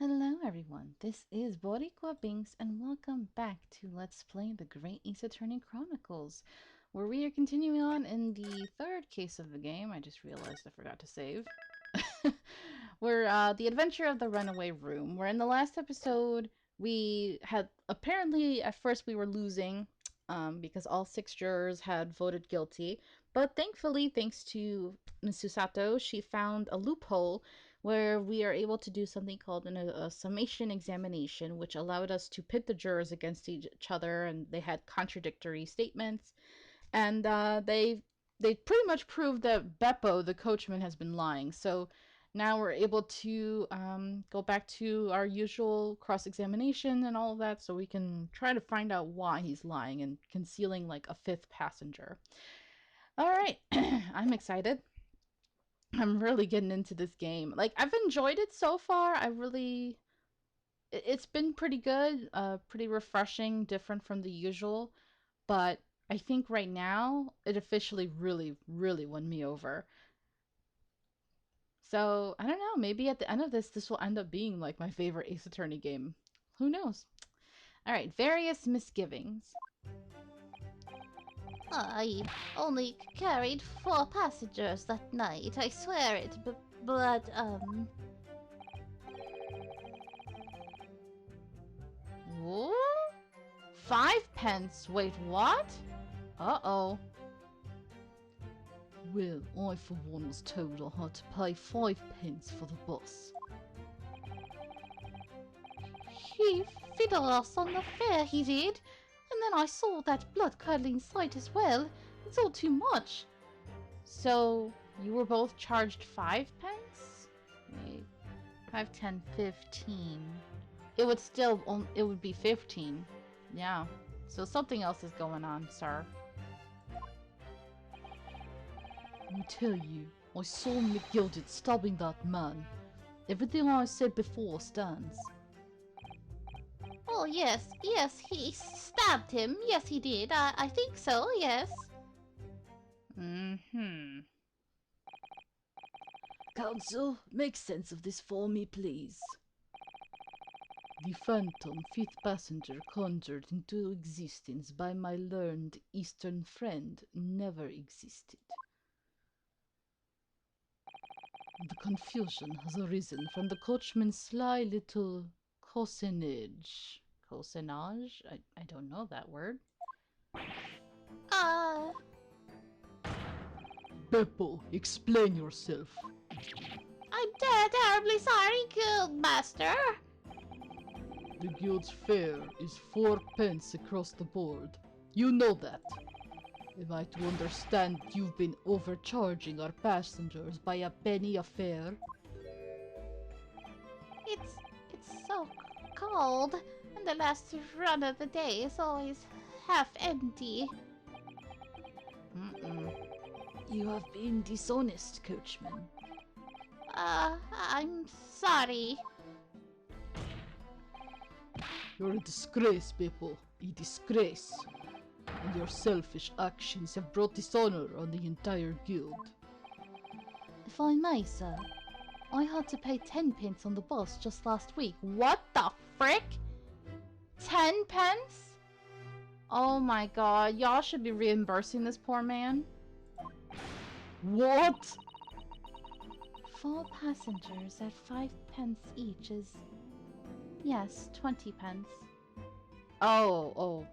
Hello everyone, this is Boricua Binks and welcome back to Let's Play the Great Ace Attorney Chronicles, where we are continuing on in the third case of the game. I just realized I forgot to save. We're the Adventure of the Runaway Room, where in the last episode we had, apparently at first we were losing because all 6 jurors had voted guilty, but thankfully, thanks to Ms. Susato, she found a loophole where we are able to do something called a summation examination, which allowed us to pit the jurors against each other, and they had contradictory statements, and they pretty much proved that Beppo, the coachman, has been lying. So now we're able to go back to our usual cross-examination and all of that, so we can try to find out why he's lying and concealing like a 5th passenger. All right, I'm excited. I'm really getting into this game. Like, I've enjoyed it so far. It's been pretty good, pretty refreshing, different from the usual. But I think right now, it officially really won me over. So, I don't know, maybe at the end of this will end up being like my favorite Ace Attorney game. Who knows? Alright, various misgivings. I only carried 4 passengers that night, I swear it, but, Whoa? 5 pence? Wait, what? Uh-oh. Well, I for one was told I had to pay 5 pence for the bus. he fiddled us on the fare, he did. And then I saw that blood-curdling sight as well. It's all too much. So, you were both charged 5 pence? Wait, 5, 10, 15. It would be 15. Yeah. So something else is going on, sir. I tell you, I saw McGilded stabbing that man. Everything I said before stands. Oh, yes, he stabbed him. Yes, he did. I think so, yes. Mm-hmm. Counsel, make sense of this for me, please. The phantom 5th passenger conjured into existence by my learned Eastern friend never existed. The confusion has arisen from the coachman's sly little cosenage. Cosenage? I don't know that word. Beppo, explain yourself. I'm terribly sorry, Guildmaster. The guild's fare is 4 pence across the board. You know that. Am I to understand you've been overcharging our passengers by a penny a fare? It's so cold, and the last run of the day is always half empty. You have been dishonest, coachman. I'm sorry. You're a disgrace, Beppo. A disgrace. And your selfish actions have brought dishonor on the entire guild. If I may, sir, I had to pay 10 pence on the bus just last week. What the frick? 10 pence? Oh my god, y'all should be reimbursing this poor man. What? 4 passengers at 5 pence each is... yes, 20 pence. Oh,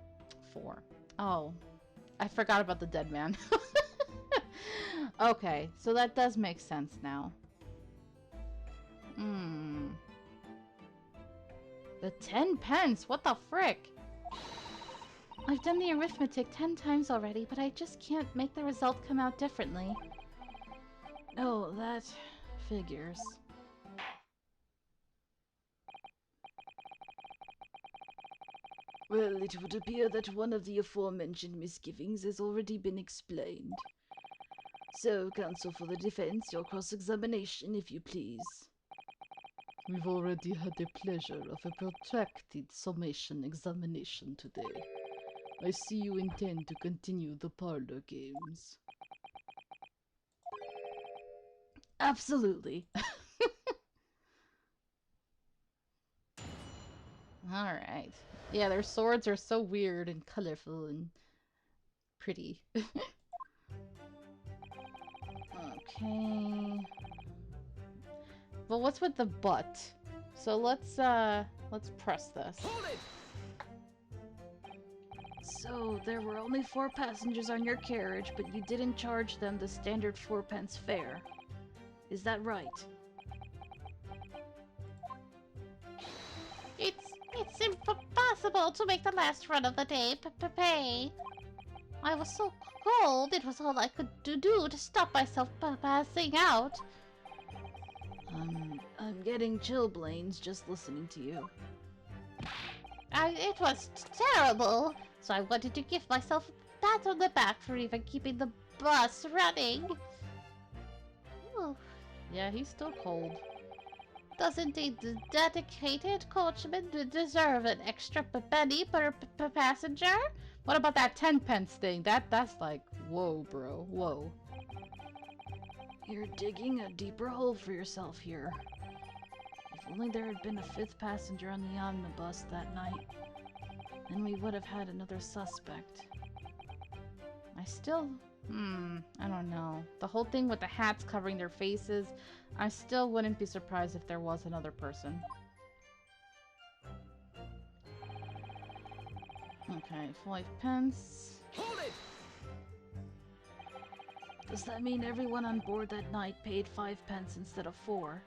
4. Oh, I forgot about the dead man. Okay, so that does make sense now. The 10 pence? What the frick? I've done the arithmetic 10 times already, but I just can't make the result come out differently. Oh, that figures. Well, it would appear that one of the aforementioned misgivings has already been explained. So, counsel for the defense, your cross-examination, if you please. We've already had the pleasure of a protracted summation examination today. I see you intend to continue the parlor games. Absolutely. Alright. Yeah, their swords are so weird and colorful and pretty. Okay. Well, what's with the butt? So let's press this. Hold it! So, there were only 4 passengers on your carriage, but you didn't charge them the standard 4 pence fare. Is that right? It's impossible to make the last run of the day pay. I was so cold, it was all I could do to stop myself passing out. I'm getting chilblains just listening to you. It was terrible, so I wanted to give myself a pat on the back for even keeping the bus running. Oh, Yeah, he's still cold. doesn't a dedicated coachman deserve an extra penny per passenger? What about that 10 pence thing? That's like, whoa, bro, whoa. You're digging a deeper hole for yourself here. If only there had been a 5th passenger on the omnibus that night, then we would have had another suspect. I don't know. The whole thing with the hats covering their faces, I still wouldn't be surprised if there was another person. Okay, 5 pence. Hold it! Does that mean everyone on board that night paid 5 pence instead of 4?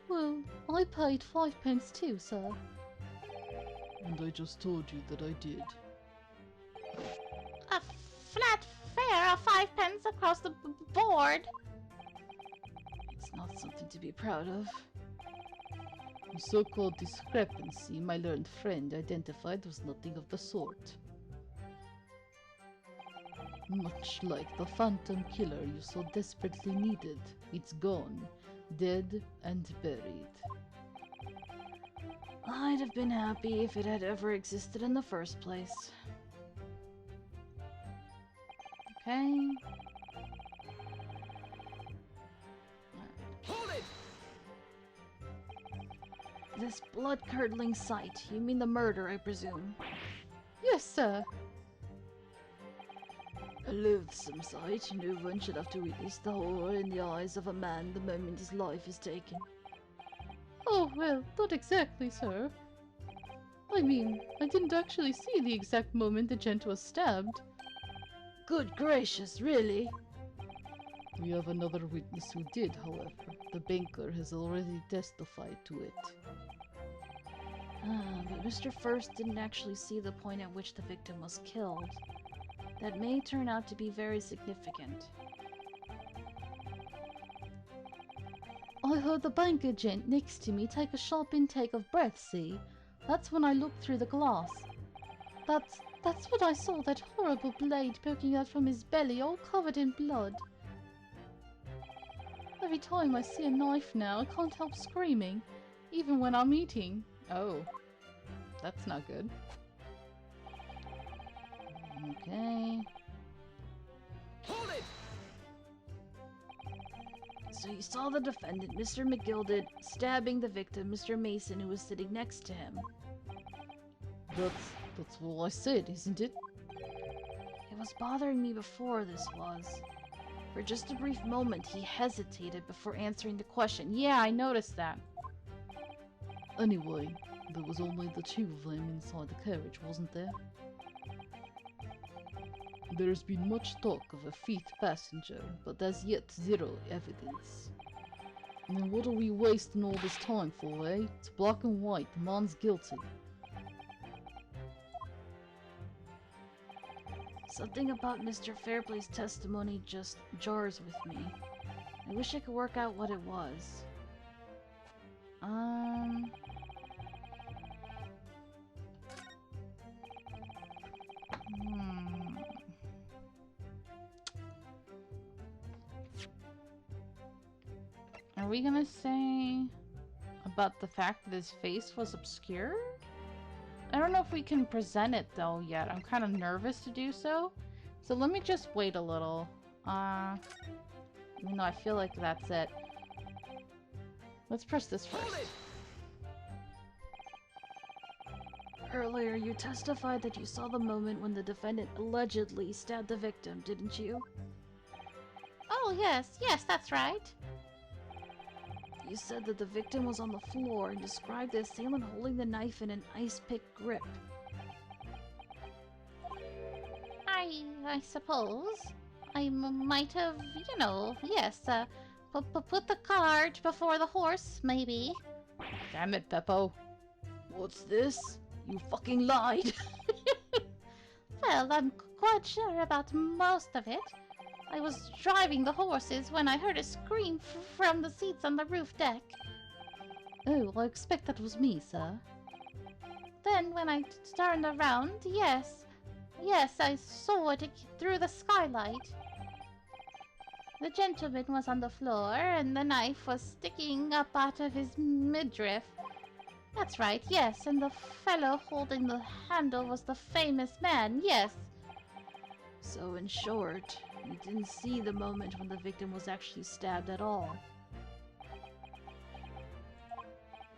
Well, I paid 5 pence too, sir. And I just told you that I did. A flat fare of 5 pence across the board. It's not something to be proud of. The so-called discrepancy my learned friend identified was nothing of the sort. Much like the phantom killer you so desperately needed, it's gone, dead and buried. I'd have been happy if it had ever existed in the first place. Okay. Hold it! This blood-curdling sight, you mean the murder, I presume? Yes, sir. A loathsome sight. No one should have to witness the horror in the eyes of a man the moment his life is taken. Oh, well, not exactly, sir. I mean, I didn't actually see the exact moment the gent was stabbed. Good gracious, really? We have another witness who did, however. The banker has already testified to it. But Mr. First didn't actually see the point at which the victim was killed. That may turn out to be very significant. I heard the banker gent next to me take a sharp intake of breath, see? That's when I looked through the glass. That's when I saw that horrible blade poking out from his belly, all covered in blood. Every time I see a knife now, I can't help screaming, even when I'm eating. Oh. That's not good. Okay. Hold it! So you saw the defendant, Mr. McGilded, stabbing the victim, Mr. Mason, who was sitting next to him. That's all I said, isn't it? It was bothering me before, this was. For just a brief moment, he hesitated before answering the question. Yeah, I noticed that. Anyway, there was only the 2 of them inside the carriage, wasn't there? There's been much talk of a 5th passenger, but as yet 0 evidence. Then what are we wasting all this time for, eh? It's black and white, the man's guilty. Something about Mr. Fairplay's testimony just jars with me. I wish I could work out what it was. Are we gonna say about the fact that his face was obscured? I don't know if we can present it though yet. I'm kind of nervous to do so. So let me just wait a little. Even though I feel like that's it. Let's press this first. Earlier, you testified that you saw the moment when the defendant allegedly stabbed the victim, didn't you? Oh, yes, that's right. You said that the victim was on the floor and described the assailant holding the knife in an ice-pick grip. I suppose. Might have, yes, put the cart before the horse, maybe. Damn it, Beppo. What's this? You fucking lied! Well, I'm quite sure about most of it. I was driving the horses when I heard a scream from the seats on the roof deck. Oh, I expect that was me, sir. Then when I turned around, yes, I saw it through the skylight. The gentleman was on the floor, and the knife was sticking up out of his midriff. That's right, yes, and the fellow holding the handle was the famous man, yes. So, in short, you didn't see the moment when the victim was actually stabbed at all.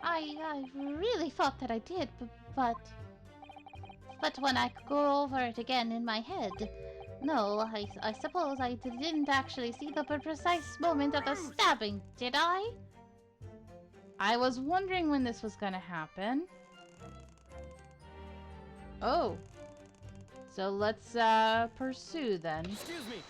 I really thought that I did, but when I go over it again in my head, no, I suppose I didn't actually see the precise moment of the stabbing, did I? I was wondering when this was gonna happen. Oh. So let's pursue then. Excuse me.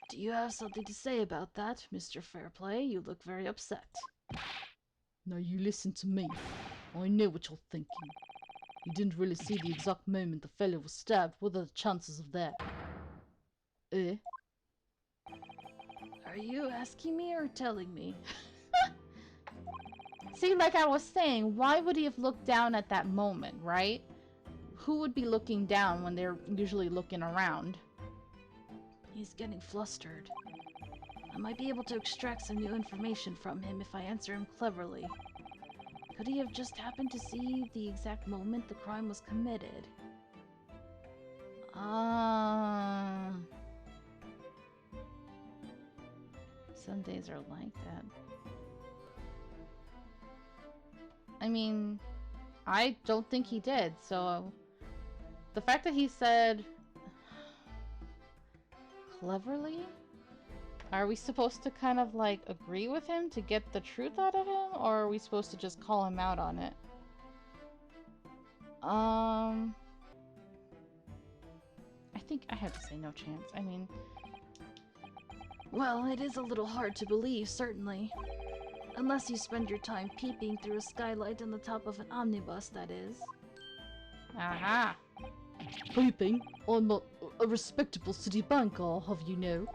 Do you have something to say about that, Mr. Fairplay? You look very upset. Now you listen to me. I know what you're thinking. You didn't really see the exact moment the fellow was stabbed. What are the chances of that? Eh? Are you asking me or telling me? See, like I was saying, why would he have looked down at that moment, right? Who would be looking down when they're usually looking around? He's getting flustered. I might be able to extract some new information from him if I answer him cleverly. Could he have just happened to see the exact moment the crime was committed? Some days are like that. I mean, I don't think he did, so the fact that he said cleverly, are we supposed to kind of like agree with him to get the truth out of him, or are we supposed to just call him out on it? I think I have to say no chance. I mean, well, it is a little hard to believe, certainly. Unless you spend your time peeping through a skylight on the top of an omnibus, that is. aha. Peeping? I'm a respectable city banker, I'll have you know.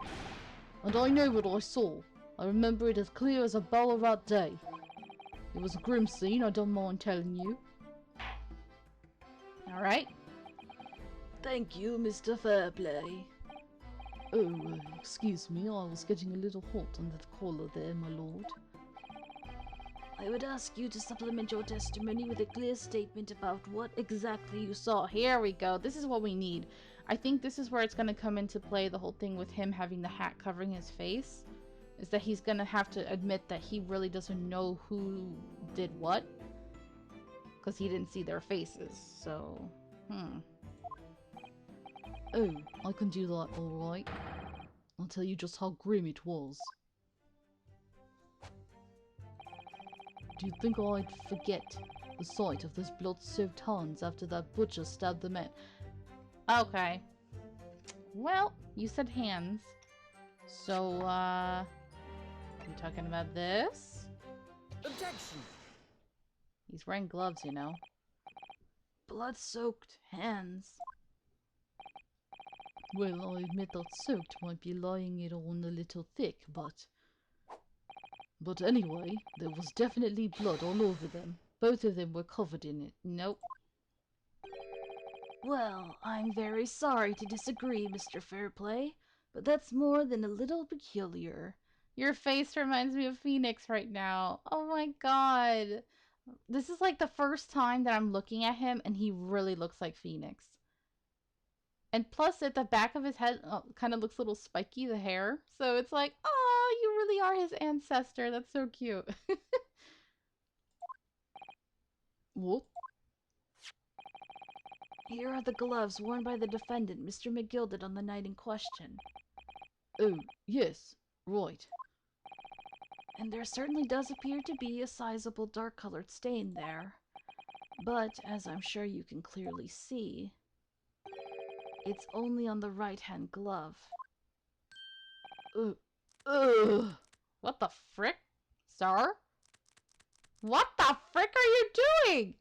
And I know what I saw. I remember it as clear as a Ballarat day. It was a grim scene, I don't mind telling you. Alright. Thank you, Mr. Fairplay. Oh, excuse me, I was getting a little hot under the collar there, my lord. I would ask you to supplement your testimony with a clear statement about what exactly you saw. Here we go. This is what we need. I think this is where it's going to come into play, the whole thing with him having the hat covering his face. Is that he's going to have to admit that he really doesn't know who did what. Because he didn't see their faces. So, Oh, I can do that alright. I'll tell you just how grim it was. Do you think I'd forget the sight of those blood-soaked hands after that butcher stabbed the man? Okay. Well, you said hands. So, you talking about this? Objection. He's wearing gloves, you know. Blood-soaked hands. Well, I admit that soaked might be lying it on a little thick, but anyway, there was definitely blood all over them. Both of them were covered in it. Nope. Well, I'm very sorry to disagree, Mr. Fairplay, but that's more than a little peculiar. Your face reminds me of Phoenix right now. Oh my god. This is like the first time that I'm looking at him and he really looks like Phoenix. And plus at the back of his head kind of looks a little spiky, the hair. So it's like, oh, you really are his ancestor. That's so cute. What? Here are the gloves worn by the defendant, Mr. McGilded, on the night in question. Oh, yes, right. And there certainly does appear to be a sizable dark-colored stain there. But, as I'm sure you can clearly see, it's only on the right-hand glove. Ugh. What the frick? Sir? What the frick are you doing?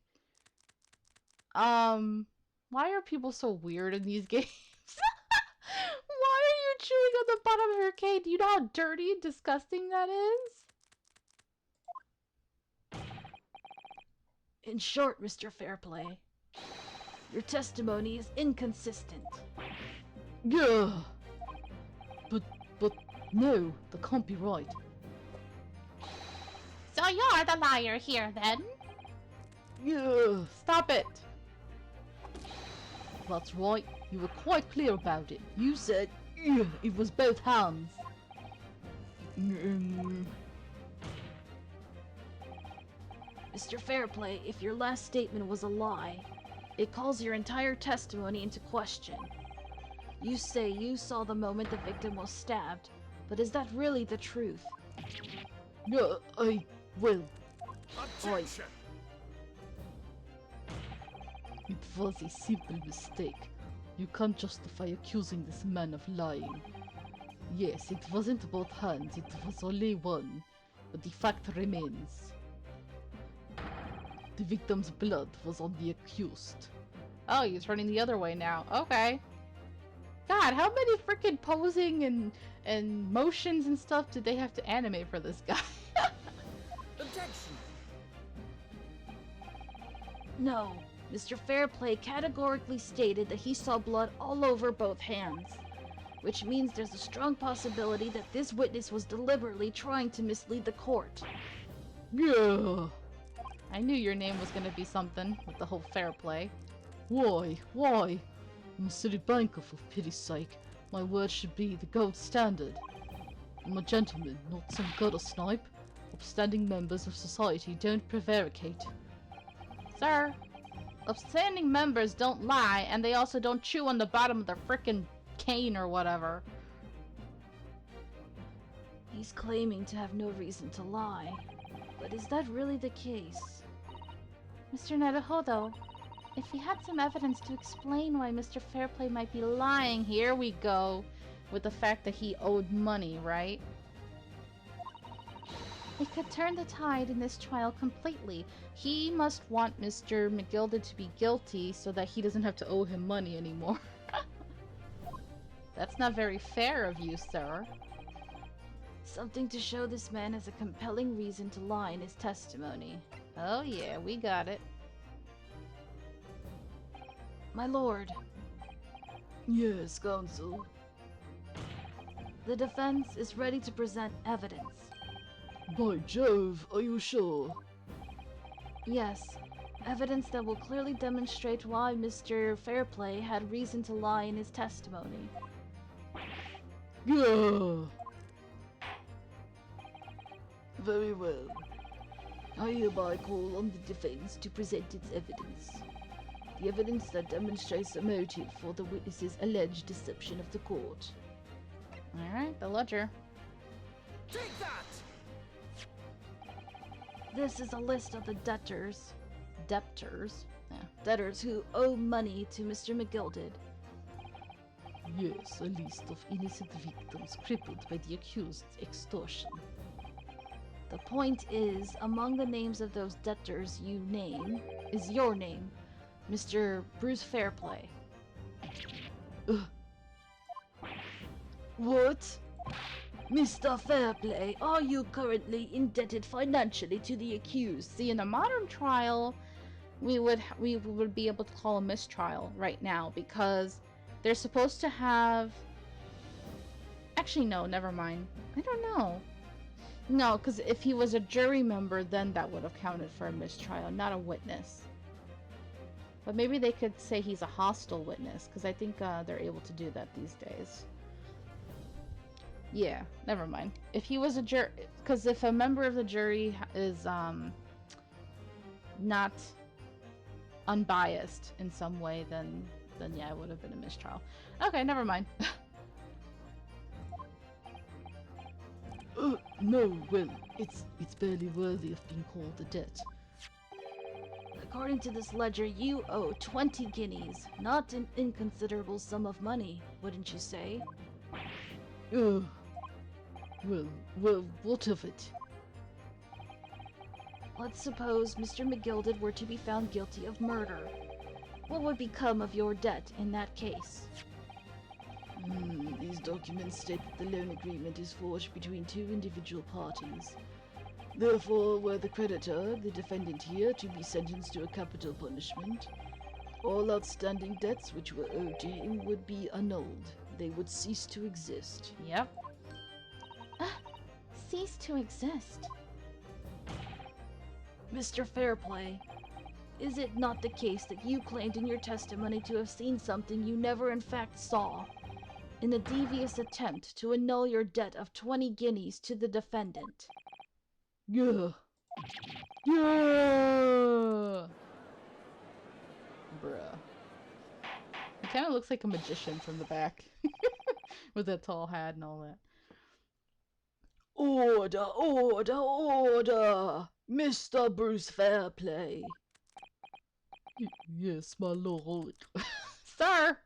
Why are people so weird in these games? Why are you chewing on the bottom of your cane? Do you know how dirty and disgusting that is? In short, Mr. Fairplay, your testimony is inconsistent. Yeah. But, no, that can't be right. So you're the liar here, then? Yeah. Stop it. That's right, you were quite clear about it. You said, "Ugh," it was both hands. Mr. Fairplay, if your last statement was a lie, it calls your entire testimony into question. You say you saw the moment the victim was stabbed, but is that really the truth? No, well, Objection! it was a simple mistake. You can't justify accusing this man of lying. Yes, it wasn't both hands, it was only one. But the fact remains. The victim's blood was on the accused. Oh, he's turning the other way now. Okay. God, how many freaking posing and motions and stuff did they have to animate for this guy? Objection! No, Mr. Fairplay categorically stated that he saw blood all over both hands, which means there's a strong possibility that this witness was deliberately trying to mislead the court. Yeah. I knew your name was gonna be something with the whole fair play. Why? Why? I'm a city banker, for pity's sake. My word should be the gold standard. I'm a gentleman, not some gutter snipe. Upstanding members of society don't prevaricate. Sir, upstanding members don't lie, and they also don't chew on the bottom of their frickin' cane or whatever. He's claiming to have no reason to lie, but is that really the case? Mr. Naruhodo, if we had some evidence to explain why Mr. Fairplay might be lying, here we go with the fact that he owed money, right? It could turn the tide in this trial completely. He must want Mr. McGilded to be guilty so that he doesn't have to owe him money anymore. That's not very fair of you, sir. Something to show this man has a compelling reason to lie in his testimony. Oh yeah, we got it. My lord, Yes, counsel. the defense is ready to present evidence. By Jove, are you sure? Yes, evidence that will clearly demonstrate why Mr. Fairplay had reason to lie in his testimony. Yeah. Very well. I hereby call on the defense to present its evidence. The evidence that demonstrates a motive for the witness's alleged deception of the court. Alright, the ledger. Take that! This is a list of the debtors. Debtors. Yeah. Debtors who owe money to Mr. McGilded. Yes, a list of innocent victims crippled by the accused's extortion. The point is, among the names of those debtors you name, is your name, Mr. Bruce Fairplay. What? Mr. Fairplay, are you currently indebted financially to the accused? See, in a modern trial, we would be able to call a mistrial right now because they're supposed to have. Actually, no, never mind. I don't know. No, because if he was a jury member, then that would have counted for a mistrial, not a witness. But maybe they could say he's a hostile witness, because I think they're able to do that these days. Yeah, never mind. If he was a jury, because if a member of the jury is not unbiased in some way, then yeah, it would have been a mistrial. Okay, never mind. No, well, it's barely worthy of being called a debt. According to this ledger, you owe 20 guineas. Not an inconsiderable sum of money, wouldn't you say? Well, what of it? Let's suppose Mr. McGilded were to be found guilty of murder. What would become of your debt in that case? These documents state that the loan agreement is forged between two individual parties. Therefore, were the creditor, the defendant here, to be sentenced to a capital punishment, all outstanding debts which were owed to him would be annulled. They would cease to exist. Yep. Cease to exist. Mr. Fairplay, is it not the case that you claimed in your testimony to have seen something you never in fact saw, in a devious attempt to annul your debt of 20 guineas to the defendant? Yeah. Bruh. He kind of looks like a magician from the back. With that tall hat and all that. Order, order, order! Mr. Bruce Fairplay. Yes, my lord. Sir!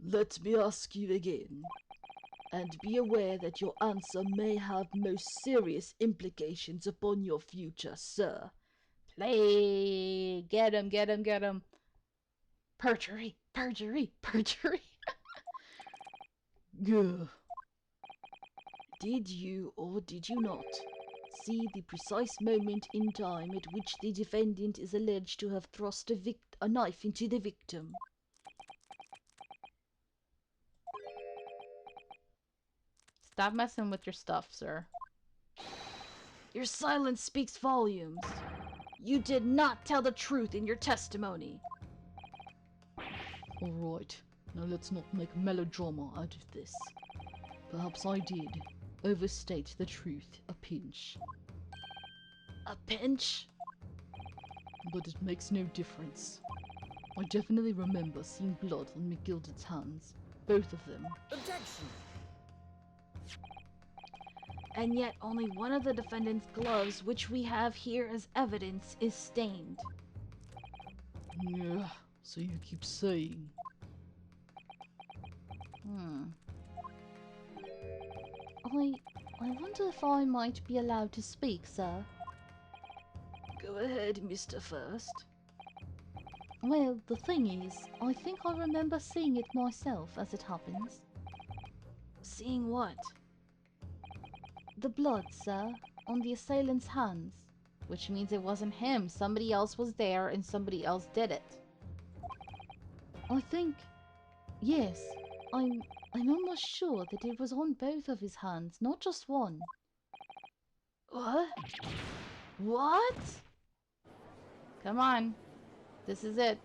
Let me ask you again. And be aware that your answer may have most serious implications upon your future, sir. Play! Get him, get him, get him. Perjury, perjury, perjury. Yeah. Did you or did you not see the precise moment in time at which the defendant is alleged to have thrust a knife into the victim? Stop messing with your stuff, sir. Your silence speaks volumes. You did not tell the truth in your testimony. Alright, now let's not make melodrama out of this. Perhaps I did overstate the truth a pinch. A pinch? But it makes no difference. I definitely remember seeing blood on McGilded's hands. Both of them. Objection! And yet only one of the defendant's gloves, which we have here as evidence, is stained. Yeah, so you keep saying. I wonder if I might be allowed to speak, sir. Go ahead, Mr. First. Well, the thing is, I think I remember seeing it myself, as it happens. Seeing what? The blood, sir, on the assailant's hands. Which means it wasn't him. Somebody else was there and somebody else did it. I think... yes, I'm almost sure that it was on both of his hands, not just one. What? What? Come on. This is it.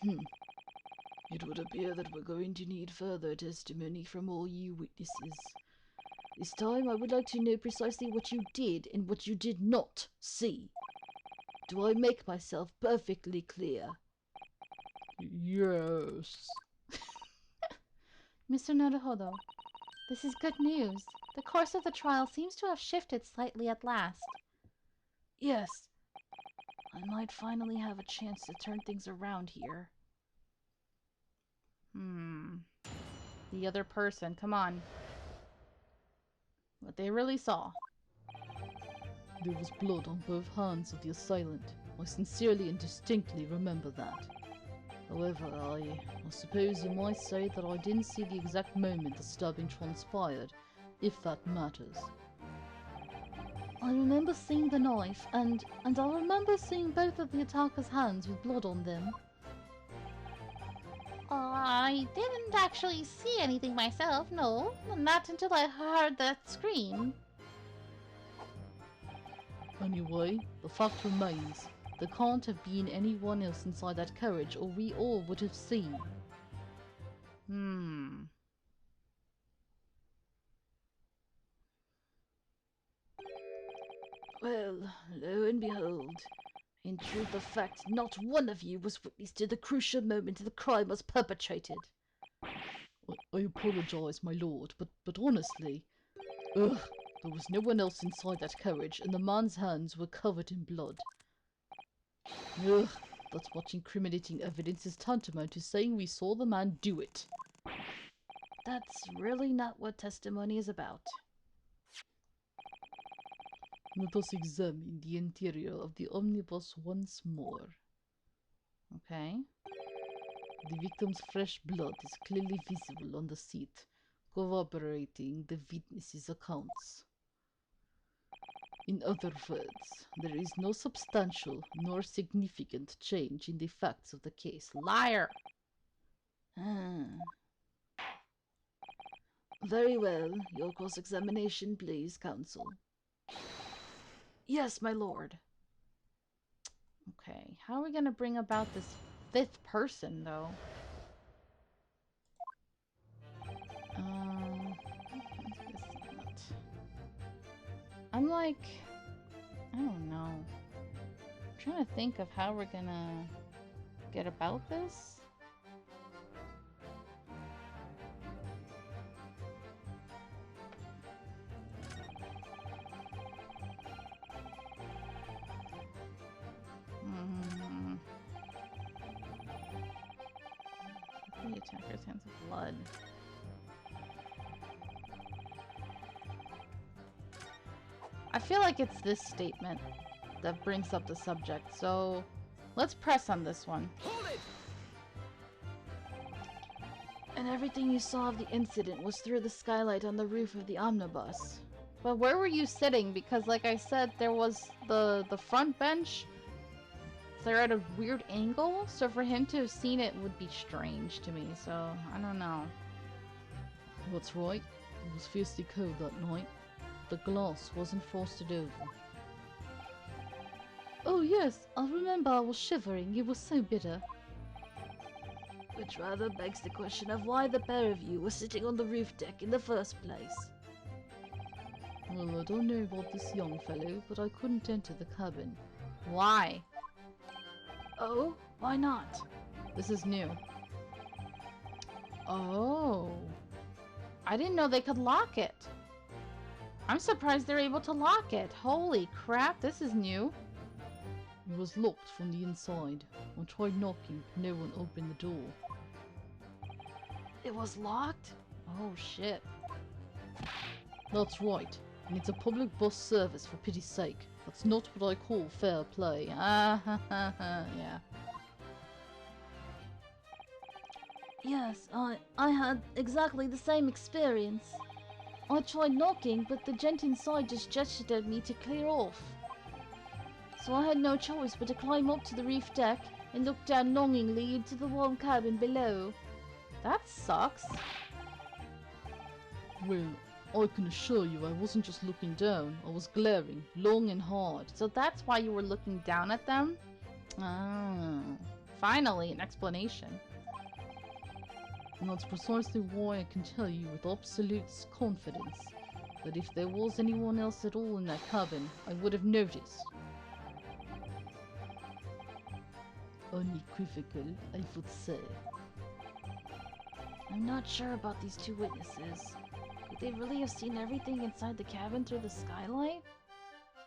It would appear that we're going to need further testimony from all you witnesses. This time I would like to know precisely what you did and what you did not see. Do I make myself perfectly clear? Yes. Mr. Naruhodo, this is good news. The course of the trial seems to have shifted slightly at last. Yes, I might finally have a chance to turn things around here. The other person, come on. What they really saw. There was blood on both hands of the assailant. I sincerely and distinctly remember that. However, I suppose you might say that I didn't see the exact moment the stabbing transpired, if that matters. I remember seeing the knife, and I remember seeing both of the attacker's hands with blood on them. I didn't actually see anything myself, no. Not until I heard that scream. Anyway, the fact remains, there can't have been anyone else inside that carriage or we all would have seen. Well, Well, lo and behold, in truth of fact, not one of you was witness to the crucial moment the crime was perpetrated. I apologize, my lord, but honestly, ugh, there was no one else inside that carriage, and the man's hands were covered in blood. Ugh, that's what incriminating evidence is tantamount to saying we saw the man do it. That's really not what testimony is about. Let us examine the interior of the omnibus once more. Okay. The victim's fresh blood is clearly visible on the seat, corroborating the witnesses' accounts. In other words, there is no substantial nor significant change in the facts of the case. Liar! Hmm. Very well. Your cross-examination, please, counsel. Yes, my lord. Okay, how are we gonna bring about this fifth person, though? I'm like, I don't know. I'm trying to think of how we're gonna get about this. Hmm. The attacker's hands of blood. I feel like it's this statement that brings up the subject, so let's press on this one. Hold it! And everything you saw of the incident was through the skylight on the roof of the omnibus. But where were you sitting? Because like I said, there was the front bench. They're at a weird angle, so for him to have seen it would be strange to me, so I don't know. That's right, it was fiercely cold that night. The glass wasn't frosted over. Oh yes, I remember I was shivering. It was so bitter. Which rather begs the question of why the pair of you were sitting on the roof deck in the first place. Well, I don't know about this young fellow, but I couldn't enter the cabin. Why? Oh, why not? This is new. Oh. I didn't know they could lock it. I'm surprised they're able to lock it. Holy crap, this is new. It was locked from the inside. I tried knocking, but no one opened the door. It was locked? Oh shit. That's right, and it's a public bus service for pity's sake. That's not what I call fair play. Yeah. Yes, I had exactly the same experience. I tried knocking, but the gent inside just gestured at me to clear off. So I had no choice but to climb up to the reef deck and look down longingly into the warm cabin below. That sucks. Well, I can assure you I wasn't just looking down, I was glaring, long and hard. So that's why you were looking down at them? Oh. Finally, an explanation. And that's precisely why I can tell you with absolute confidence that if there was anyone else at all in that cabin, I would have noticed. Unequivocal, I would say. I'm not sure about these two witnesses. Could they really have seen everything inside the cabin through the skylight?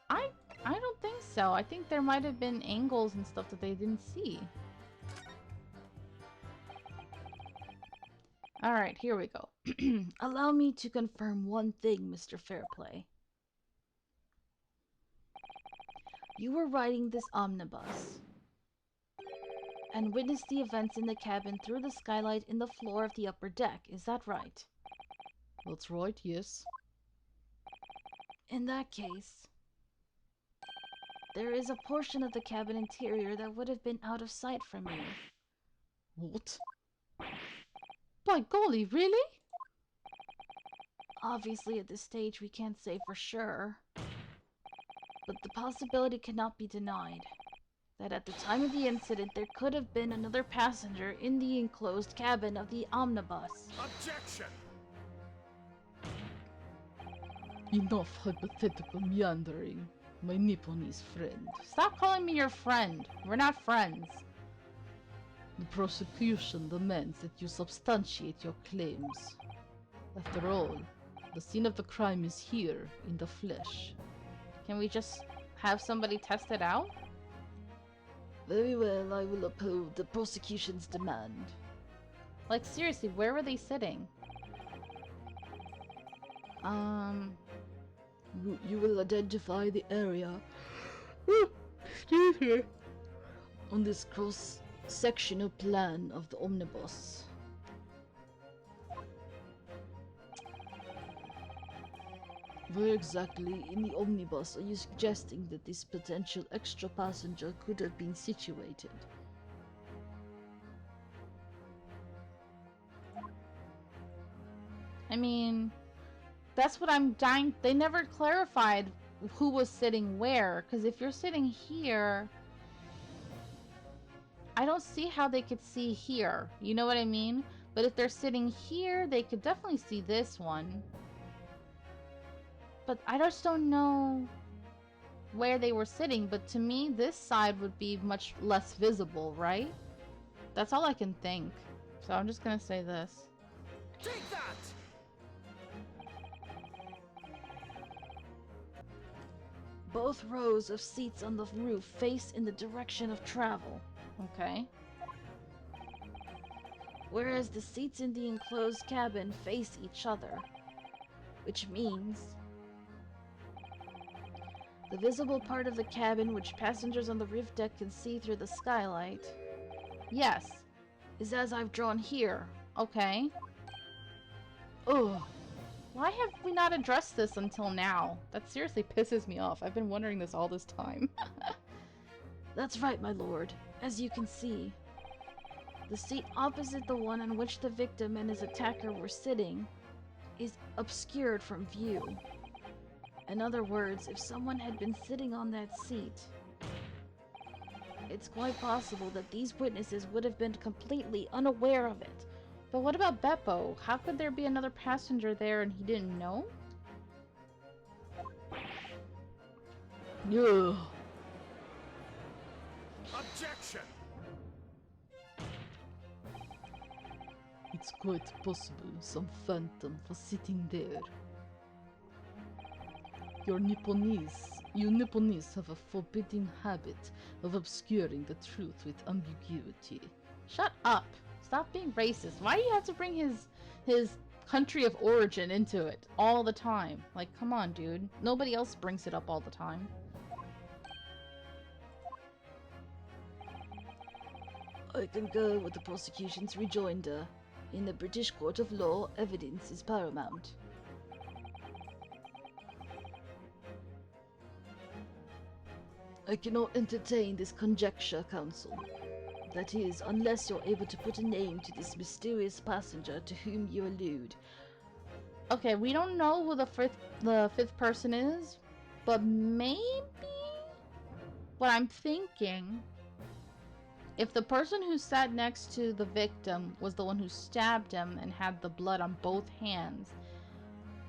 I don't think so. I think there might have been angles and stuff that they didn't see. Alright, here we go. Allow me to confirm one thing, Mr. Fairplay. You were riding this omnibus and witnessed the events in the cabin through the skylight in the floor of the upper deck, is that right? That's right, yes. In that case, there is a portion of the cabin interior that would have been out of sight from you. What? By golly, really? Obviously, at this stage, we can't say for sure. But the possibility cannot be denied that at the time of the incident, there could have been another passenger in the enclosed cabin of the omnibus. Objection! Enough hypothetical meandering. My Nipponese friend. Stop calling me your friend. We're not friends. The prosecution demands that you substantiate your claims. After all, the scene of the crime is here, in the flesh. Can we just have somebody test it out? Very well, I will uphold the prosecution's demand. Like, seriously, where were they sitting? You will identify the area. Excuse me. On this cross-sectional plan of the omnibus. Where exactly in the omnibus are you suggesting that this potential extra passenger could have been situated? I mean, that's what I'm dying. They never clarified who was sitting where. Because if you're sitting here, I don't see how they could see here. You know what I mean? But if they're sitting here, they could definitely see this one. But I just don't know where they were sitting. But to me, this side would be much less visible, right? That's all I can think. So I'm just gonna say this. Take that! Both rows of seats on the roof face in the direction of travel, Okay. whereas the seats in the enclosed cabin face each other, which means the visible part of the cabin which passengers on the roof deck can see through the skylight Yes. is as I've drawn here. Okay. Ugh. Why have we not addressed this until now? That seriously pisses me off. I've been wondering this all this time. That's right, my lord. As you can see, the seat opposite the one on which the victim and his attacker were sitting is obscured from view. In other words, if someone had been sitting on that seat, it's quite possible that these witnesses would have been completely unaware of it. But what about Beppo? How could there be another passenger there and he didn't know? Ugh. Objection! It's quite possible some phantom was sitting there. You Nipponese have a forbidding habit of obscuring the truth with ambiguity. Shut up! Stop being racist. Why do you have to bring his country of origin into it all the time? Like, come on, dude. Nobody else brings it up all the time. I concur with the prosecution's rejoinder. In the British court of law, evidence is paramount. I cannot entertain this conjecture, counsel. That is, unless you're able to put a name to this mysterious passenger to whom you allude. Okay, we don't know who the fifth person is, but maybe what I'm thinking, if the person who sat next to the victim was the one who stabbed him and had the blood on both hands,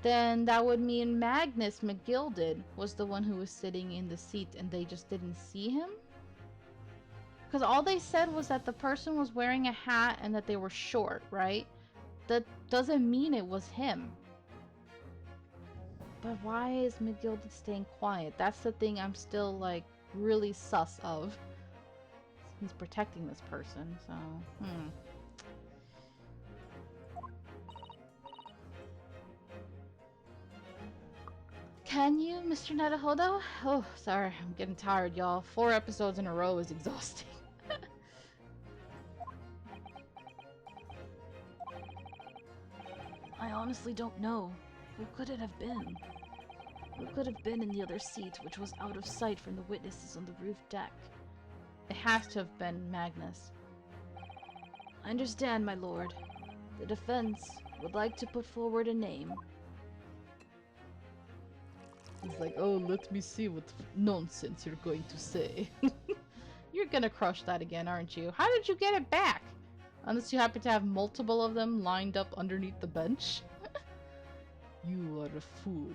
then that would mean Magnus McGilded was the one who was sitting in the seat and they just didn't see him? Because all they said was that the person was wearing a hat and that they were short, right? That doesn't mean it was him. But why is McGilded staying quiet? That's the thing I'm still, like, really sus of. He's protecting this person, so, Can you, Mr. Nadahodo? Oh, sorry, I'm getting tired, y'all. 4 episodes in a row is exhausting. I honestly don't know. Who could it have been? Who could have been in the other seat, which was out of sight from the witnesses on the roof deck? It has to have been Magnus. I understand, my lord. The defense would like to put forward a name. He's like, oh, let me see what nonsense you're going to say. You're gonna crush that again, aren't you? How did you get it back? Unless you happen to have multiple of them lined up underneath the bench. You are a fool.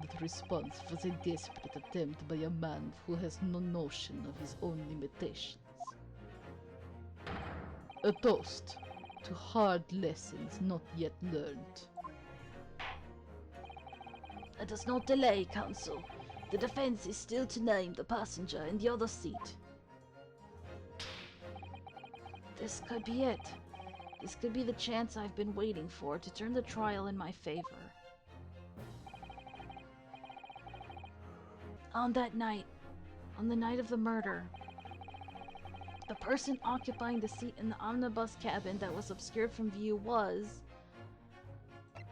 That response was a desperate attempt by a man who has no notion of his own limitations. A toast to hard lessons not yet learned. Let us not delay, Counsel. The defense is still to name the passenger in the other seat. This could be it. This could be the chance I've been waiting for to turn the trial in my favor. On that night, on the night of the murder, the person occupying the seat in the omnibus cabin that was obscured from view was...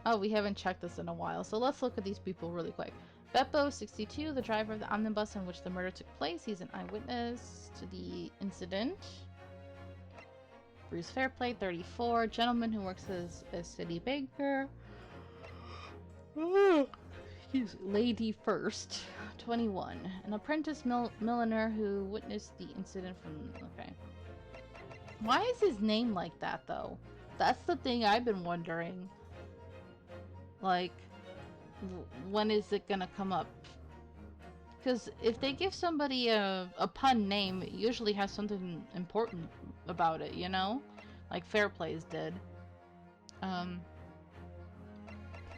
Oh, we haven't checked this in a while, so let's look at these people really quick. Beppo, 62, the driver of the omnibus in which the murder took place. He's an eyewitness to the incident. Bruce Fairplay, 34, gentleman who works as a city baker. He's Lady First, 21, an apprentice milliner who witnessed the incident from... Okay. Why is his name like that, though? That's the thing I've been wondering. Like, when is it gonna come up? Because if they give somebody a pun name, it usually has something important about it, you know? Like Fairplays did.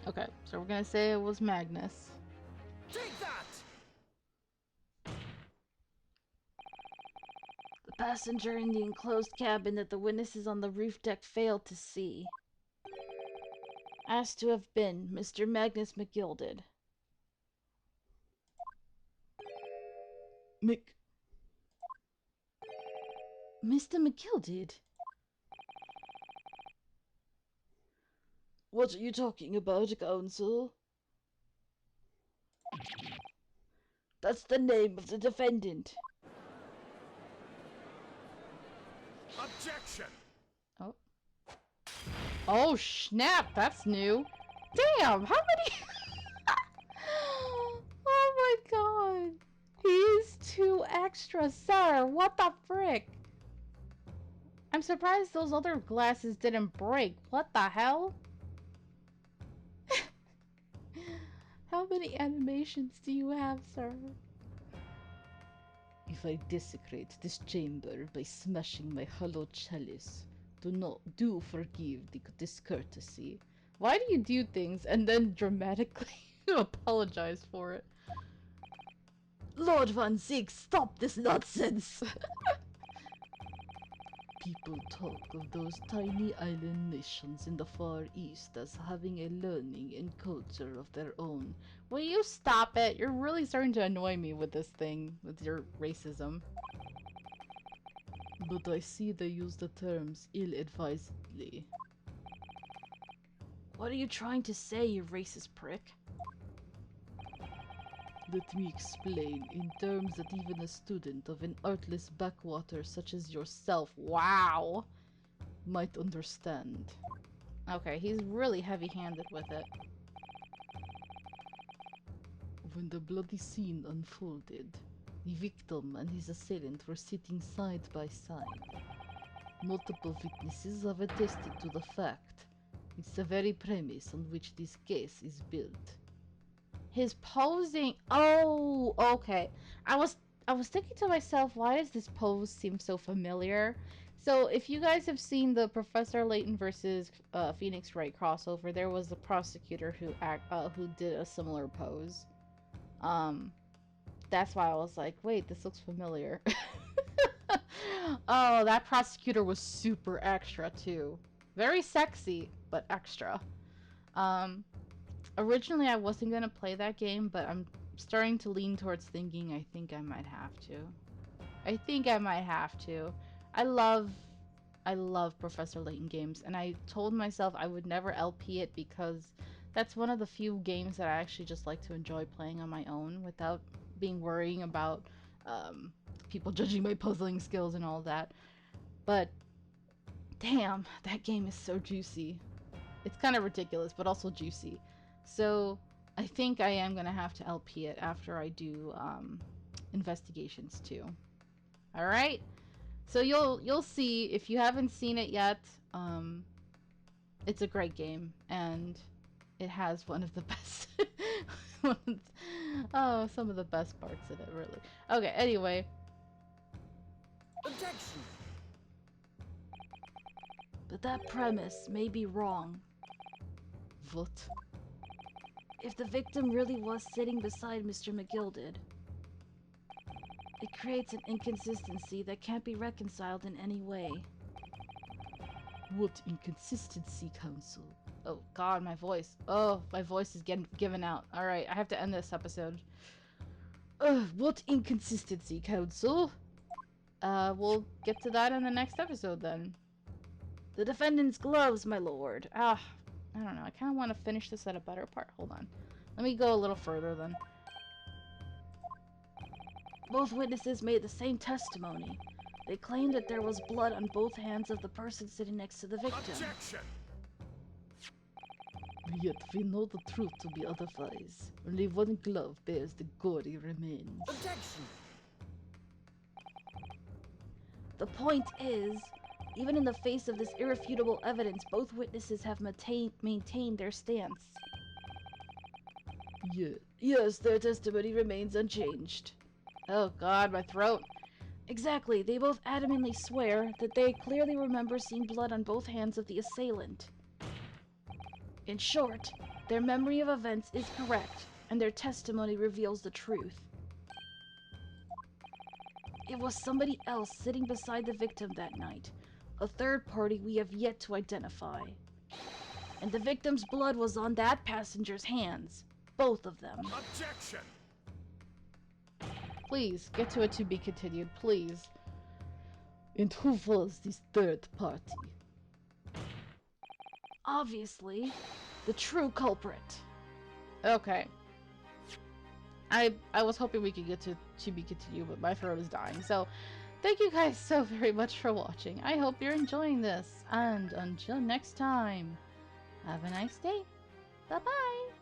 Okay, so we're gonna say it was Magnus. Take that! the passenger in the enclosed cabin that the witnesses on the roof deck failed to see. As to have been Mr. Magnus McGilded. Mr. McGilded? What are you talking about, Counsel? That's the name of the defendant. Objection! Oh. Oh, snap! That's new. Damn! How many... Oh my god! He is too extra, sir! What the frick? I'm surprised those other glasses didn't break. What the hell? How many animations do you have, sir? If I desecrate this chamber by smashing my hollow chalice, do forgive the discourtesy. Why do you do things and then dramatically apologize for it? Lord Van Ziek, stop this nonsense! People talk of those tiny island nations in the Far East as having a learning and culture of their own. Will you stop it? You're really starting to annoy me with this thing, with your racism. But I see they use the terms ill-advisedly. What are you trying to say, you racist prick? Let me explain in terms that even a student of an artless backwater such as yourself, Wow. might understand. Okay, he's really heavy-handed with it. When the bloody scene unfolded, the victim and his assailant were sitting side by side. Multiple witnesses have attested to the fact. It's the very premise on which this case is built. His posing. Oh, okay. I was thinking to myself, why does this pose seem so familiar? So, if you guys have seen the Professor Layton versus Phoenix Wright crossover, there was a prosecutor who did a similar pose. That's why I was like, wait, this looks familiar. Oh, that prosecutor was super extra too. Very sexy, but extra. Originally I wasn't gonna play that game, but I'm starting to lean towards thinking I think I might have to. I think I might have to. I love Professor Layton games, and I told myself I would never LP it because that's one of the few games that I actually just like to enjoy playing on my own without being worrying about people judging my puzzling skills and all that. But damn, that game is so juicy. It's kind of ridiculous, but also juicy. So I think I am gonna have to LP it after I do investigations too. All right. So you'll see if you haven't seen it yet. It's a great game, and it has one of the best Oh, some of the best parts in it, really. Okay, anyway. Objection! But that premise may be wrong. What? If the victim really was sitting beside Mr. McGilded, it creates an inconsistency that can't be reconciled in any way. What inconsistency, Council? Oh god, my voice. Oh, my voice is getting given out. Alright, I have to end this episode. What inconsistency, Council? We'll get to that in the next episode then. The defendant's gloves, my lord. I don't know. I kind of want to finish this at a better part. Hold on. Let me go a little further then. Both witnesses made the same testimony. They claimed that there was blood on both hands of the person sitting next to the victim. Objection! Yet we know the truth to be otherwise. Only one glove bears the gory remains. Objection! The point is, even in the face of this irrefutable evidence, both witnesses have maintained their stance. Yes, their testimony remains unchanged. Oh god, my throat. Exactly, they both adamantly swear that they clearly remember seeing blood on both hands of the assailant. In short, their memory of events is correct, and their testimony reveals the truth. It was somebody else sitting beside the victim that night, a third party we have yet to identify. And the victim's blood was on that passenger's hands, both of them. Objection! Please, get to it to be continued, please. And who was this third party? Obviously, the true culprit. Okay. I was hoping we could get to be continued, but my throat is dying. So, thank you guys so very much for watching. I hope you're enjoying this. And until next time, have a nice day. Bye-bye.